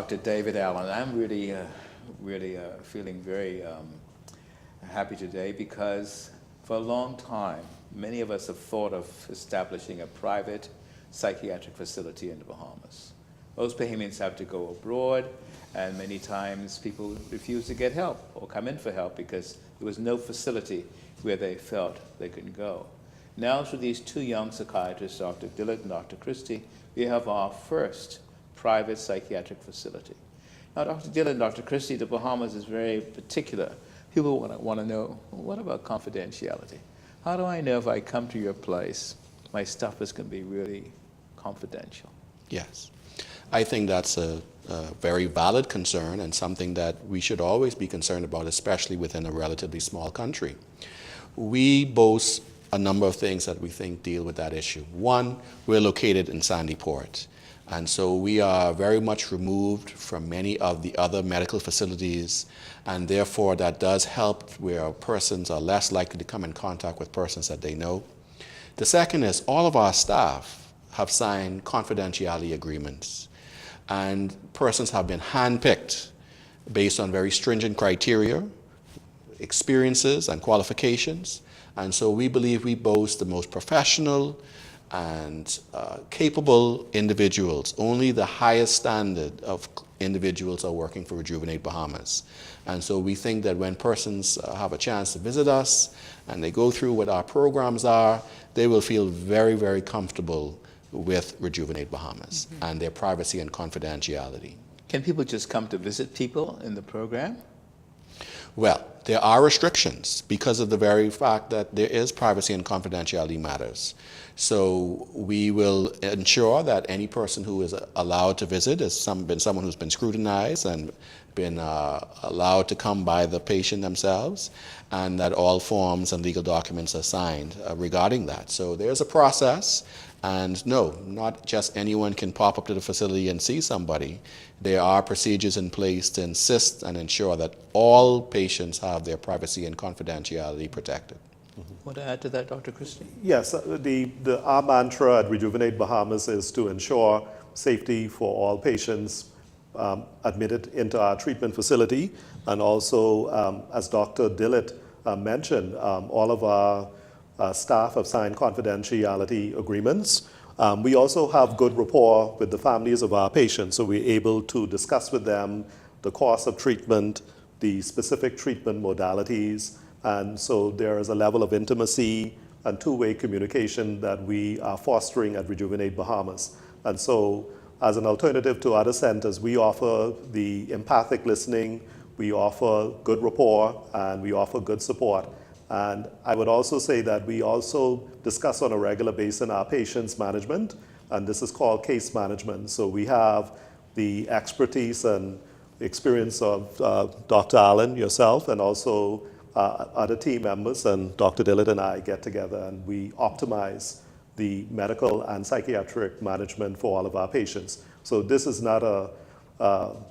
Dr. David Allen. I'm really feeling very happy today because for a long time, many of us have thought of establishing a private psychiatric facility in the Bahamas. Most Bahamians have to go abroad, and many times people refuse to get help or come in for help because there was no facility where they felt they could go. Now, through these two young psychiatrists, Dr. Dillett and Dr. Christie, we have our first private psychiatric facility. Now, Dr. Dillett and Dr. Christie, the Bahamas is very particular. People want to know, well, what about confidentiality? How do I know if I come to your place, my stuff is going to be really confidential? Yes. I think that's a very valid concern and something that we should always be concerned about, especially within a relatively small country. We boast a number of things that we think deal with that issue. One, we're located in Sandy Port, and so we are very much removed from many of the other medical facilities, and therefore that does help where persons are less likely to come in contact with persons that they know. The second is all of our staff have signed confidentiality agreements, and persons have been handpicked based on very stringent criteria, experiences and qualifications. And so we believe we boast the most professional and capable individuals. Only the highest standard of individuals are working for Rejuvenate Bahamas. And so we think that when persons have a chance to visit us and they go through what our programs are, they will feel very, very comfortable with Rejuvenate Bahamas and their privacy and confidentiality. Can people just come to visit people in the program? Well, there are restrictions because of the very fact that there is privacy and confidentiality matters. So we will ensure that any person who is allowed to visit has been someone who's been scrutinized and been allowed to come by the patient themselves, and that all forms and legal documents are signed regarding that. So there's a process, and no, not just anyone can pop up to the facility and see somebody. There are procedures in place to insist and ensure that all patients have their privacy and confidentiality protected. Want to add to that, Dr. Christie? Yes, our mantra at Rejuvenate Bahamas is to ensure safety for all patients admitted into our treatment facility. And also, as Dr. Dillett mentioned, all of our staff have signed confidentiality agreements. We also have good rapport with the families of our patients, so we're able to discuss with them the course of treatment, the specific treatment modalities, and so there is a level of intimacy and two-way communication that we are fostering at Rejuvenate Bahamas. And so as an alternative to other centers, we offer the empathic listening, we offer good rapport, and we offer good support. And I would also say that we also discuss on a regular basis our patients' management, and this is called case management. So we have the expertise and experience of Dr. Allen, yourself, and also other team members, and Dr. Dillett and I get together and we optimize the medical and psychiatric management for all of our patients. So this is not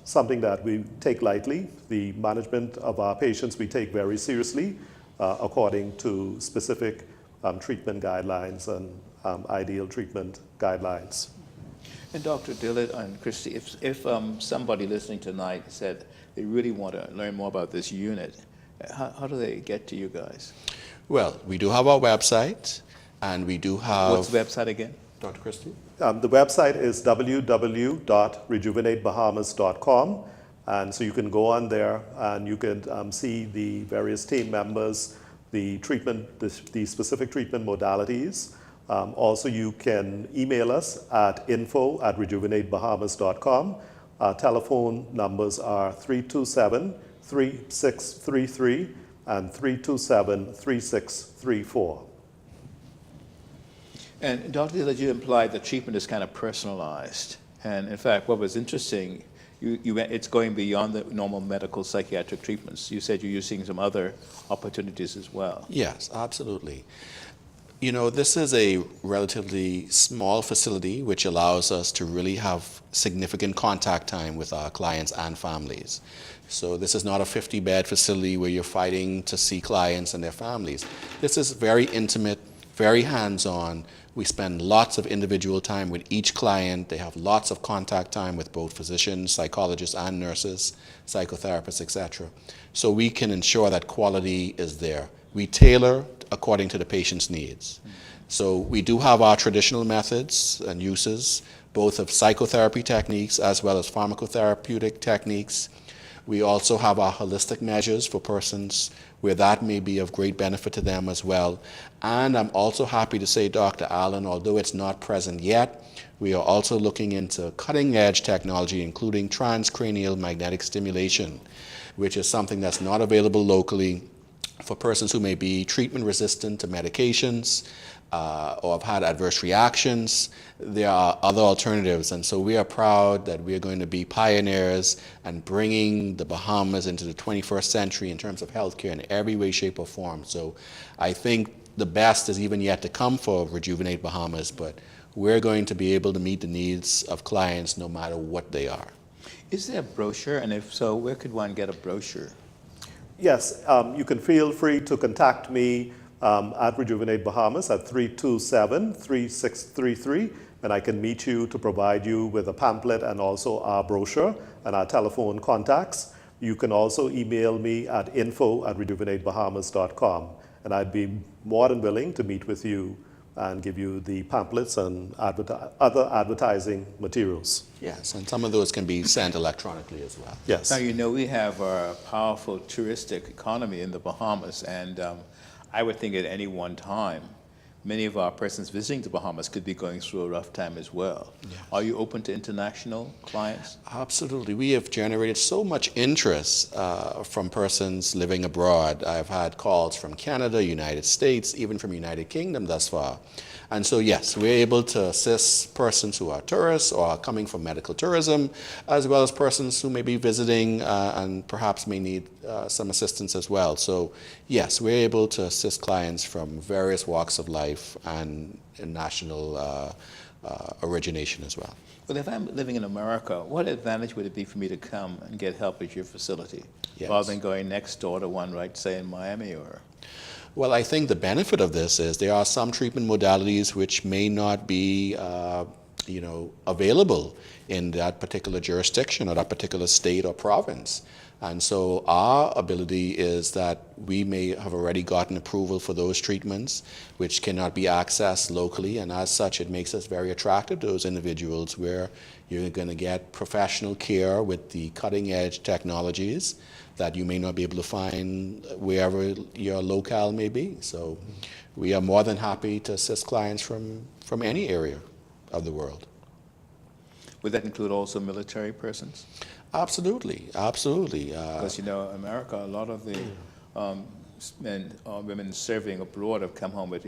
something that we take lightly. The management of our patients we take very seriously according to specific treatment guidelines and ideal treatment guidelines. And Dr. Dillett and Christie, if somebody listening tonight said they really want to learn more about this unit, how do they get to you guys? Well, we do have our website, and we do have... What's the website again? Dr. Christie? The website is www.rejuvenatebahamas.com, and so you can go on there and you can see the various team members, the specific treatment modalities. Also, you can email us at info@rejuvenatebahamas.com. Our telephone numbers are 327-3633 and 327-3634. And Dr. Dillett, you implied the treatment is kind of personalized. And in fact, what was interesting, it's going beyond the normal medical psychiatric treatments. You said you're using some other opportunities as well. Yes, absolutely. You know, this is a relatively small facility which allows us to really have significant contact time with our clients and families. So this is not a 50-bed facility where you're fighting to see clients and their families. This is very intimate, very hands-on, We spend lots of individual time with each client. They have lots of contact time with both physicians, psychologists, and nurses, psychotherapists, etc. So we can ensure that quality is there. We tailor according to the patient's needs. So we do have our traditional methods and uses, both of psychotherapy techniques as well as pharmacotherapeutic techniques. We also have our holistic measures for persons where that may be of great benefit to them as well. And I'm also happy to say, Dr. Allen, although it's not present yet, we are also looking into cutting-edge technology, including transcranial magnetic stimulation, which is something that's not available locally for persons who may be treatment resistant to medications, or have had adverse reactions. There are other alternatives, and so we are proud that we are going to be pioneers and bringing the Bahamas into the 21st century in terms of healthcare in every way, shape, or form. So I think the best is even yet to come for Rejuvenate Bahamas, but we're going to be able to meet the needs of clients no matter what they are. Is there a brochure? And if so, where could one get a brochure? Yes, you can feel free to contact me at Rejuvenate Bahamas at 327-3633, and I can meet you to provide you with a pamphlet and also our brochure and our telephone contacts. You can also email me at info@rejuvenatebahamas.com, and I'd be more than willing to meet with you and give you the pamphlets and other advertising materials. Yes, and some of those can be sent electronically as well. Yes. Now, you know, we have a powerful touristic economy in the Bahamas, and I would think at any one time, many of our persons visiting the Bahamas could be going through a rough time as well. Yes. Are you open to international clients? Absolutely. We have generated so much interest from persons living abroad. I've had calls from Canada, United States, even from United Kingdom thus far. And so, yes, we're able to assist persons who are tourists or are coming from medical tourism, as well as persons who may be visiting and perhaps may need some assistance as well. So, yes, we're able to assist clients from various walks of life and national origination as well. Well, if I'm living in America, what advantage would it be for me to come and get help at your facility, Yes. rather than going next door to one, right, say in Miami or? Well, I think the benefit of this is there are some treatment modalities which may not be, available in that particular jurisdiction or that particular state or province. And so our ability is that we may have already gotten approval for those treatments which cannot be accessed locally, and as such it makes us very attractive to those individuals where you're going to get professional care with the cutting edge technologies that you may not be able to find wherever your locale may be. So we are more than happy to assist clients from any area of the world. Would that include also military persons? Absolutely, absolutely. Because, you know, America, a lot of the men or women serving abroad have come home with,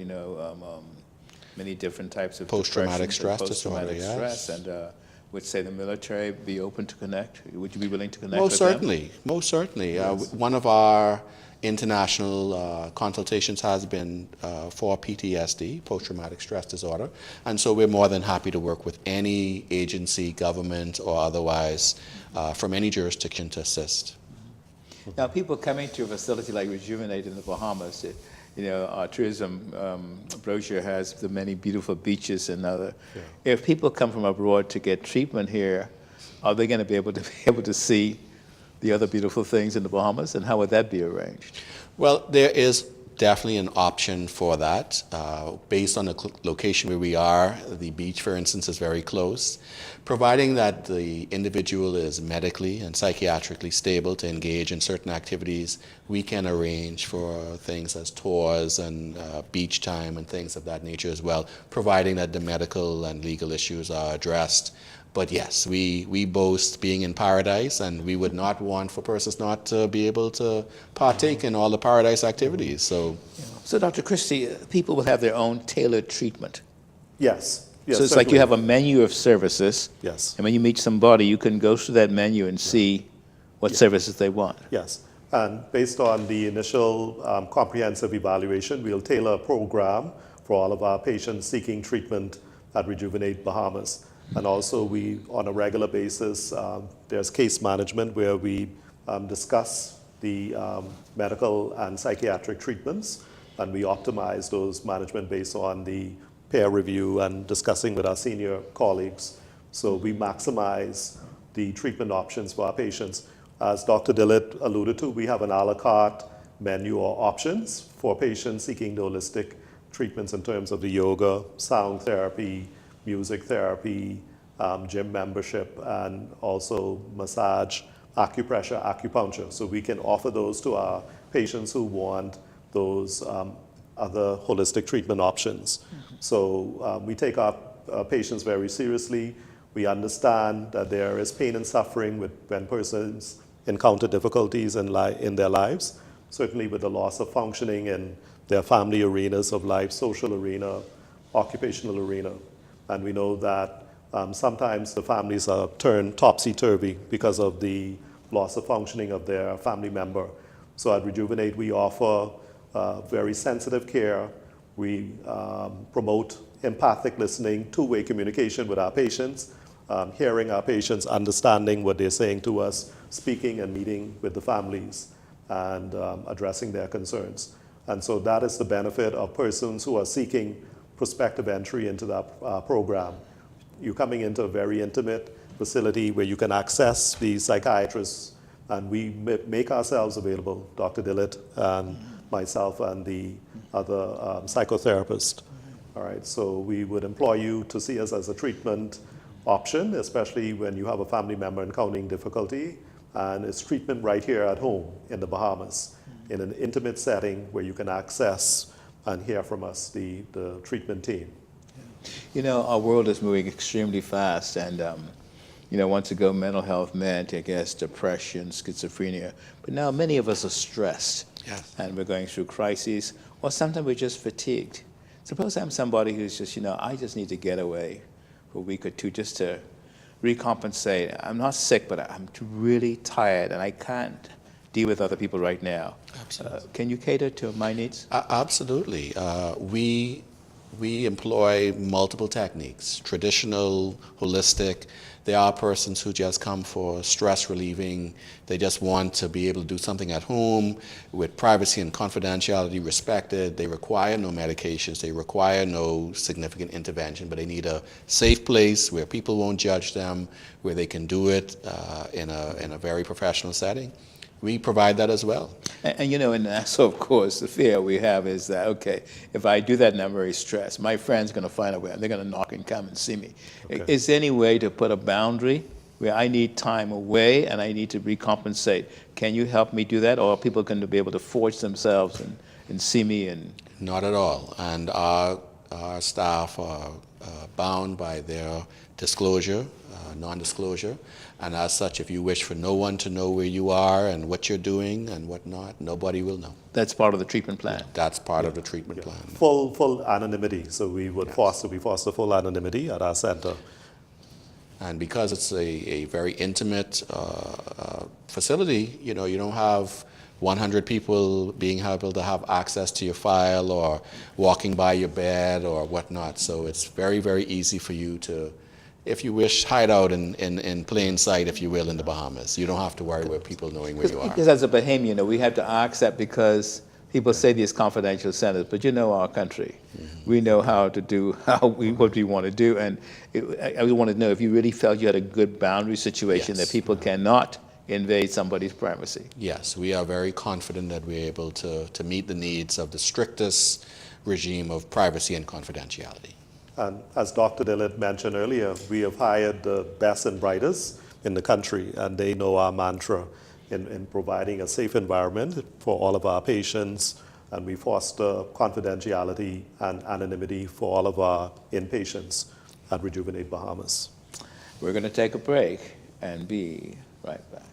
many different types of Post-traumatic depression, stress disorder, post-traumatic stress, yes. and would say the military be open to connect? Would you be willing to connect Most with certainly, most certainly. Yes. One of our international consultations has been for PTSD, post-traumatic stress disorder, and so we're more than happy to work with any agency, government, or otherwise from any jurisdiction to assist. Now, people coming to a facility like Rejuvenate in the Bahamas, our tourism brochure has the many beautiful beaches and other. Yeah. If people come from abroad to get treatment here, are they going to be able to see the other beautiful things in the Bahamas, and how would that be arranged? Well, there is definitely an option for that. Based on the location where we are, the beach, for instance, is very close. Providing that the individual is medically and psychiatrically stable to engage in certain activities, we can arrange for things as tours and beach time and things of that nature as well, providing that the medical and legal issues are addressed. But yes, we boast being in paradise, and we would not want for persons not to be able to partake in all the paradise activities. So, Dr. Christie, people will have their own tailored treatment. Yes. Yes, so it's like you have a menu of services. Yes. And when you meet somebody, you can go through that menu and see what services they want. Yes. And based on the initial comprehensive evaluation, we'll tailor a program for all of our patients seeking treatment at Rejuvenate Bahamas. And also, we, on a regular basis, there's case management where we discuss the medical and psychiatric treatments, and we optimize those management based on the peer review and discussing with our senior colleagues. So we maximize the treatment options for our patients. As Dr. Dillett alluded to, we have an a la carte menu or options for patients seeking the holistic treatments in terms of the yoga, sound therapy, music therapy, gym membership, and also massage, acupressure, acupuncture. So we can offer those to our patients who want those other holistic treatment options. Mm-hmm. So we take our patients very seriously. We understand that there is pain and suffering when persons encounter difficulties in their lives, certainly with the loss of functioning in their family arenas of life, social arena, occupational arena. And we know that sometimes the families are turned topsy-turvy because of the loss of functioning of their family member. So at Rejuvenate, we offer very sensitive care. We promote empathic listening, two-way communication with our patients, hearing our patients, understanding what they're saying to us, speaking and meeting with the families, and addressing their concerns. And so that is the benefit of persons who are seeking prospective entry into that program. You're coming into a very intimate facility where you can access the psychiatrists, and we make ourselves available, Dr. Dillett and myself and the other psychotherapist. All right, so we would implore you to see us as a treatment option, especially when you have a family member encountering difficulty, and it's treatment right here at home in the Bahamas, in an intimate setting where you can access and hear from us, the treatment team. You know, our world is moving extremely fast, and you know, once ago mental health meant, I guess, depression, schizophrenia, but now many of us are stressed. Yes. And we're going through crises, or sometimes we're just fatigued. Suppose I'm somebody who's just, you know, I just need to get away for a week or two just to recompensate. I'm not sick, but I'm really tired and I can't deal with other people right now. Absolutely. Can you cater to my needs? Absolutely. We employ multiple techniques, traditional, holistic. There are persons who just come for stress relieving. They just want to be able to do something at home with privacy and confidentiality respected. They require no medications. They require no significant intervention, but they need a safe place where people won't judge them, where they can do it in a very professional setting. We provide that as well. And you know, and so of course, the fear we have is that, okay, if I do that and I'm very stressed, my friend's going to find a way and they're going to knock and come and see me. Okay. Is there any way to put a boundary where I need time away and I need to recompensate? Can you help me do that? Or are people going to be able to force themselves and see me? And Not at all. And our staff are bound by their disclosure, non-disclosure. And as such, if you wish for no one to know where you are and what you're doing and whatnot, nobody will know. That's part of the treatment plan. That's part of the treatment plan. Full anonymity. So we would foster full anonymity at our center. And because it's a very intimate facility, you know, you don't have 100 people being able to have access to your file or walking by your bed or whatnot. So it's very, very easy for you to, if you wish, hide out in plain sight, if you will, in the Bahamas. You don't have to worry about people knowing where you are. Because as a Bahamian, you know, we have to ask that because people say these confidential centers, but you know our country. Mm-hmm. We know how to do what we want to do. And I want to know if you really felt you had a good boundary situation that people cannot invade somebody's privacy. Yes, we are very confident that we're able to meet the needs of the strictest regime of privacy and confidentiality. And as Dr. Dillett mentioned earlier, we have hired the best and brightest in the country, and they know our mantra in providing a safe environment for all of our patients, and we foster confidentiality and anonymity for all of our inpatients at Rejuvenate Bahamas. We're going to take a break and be right back.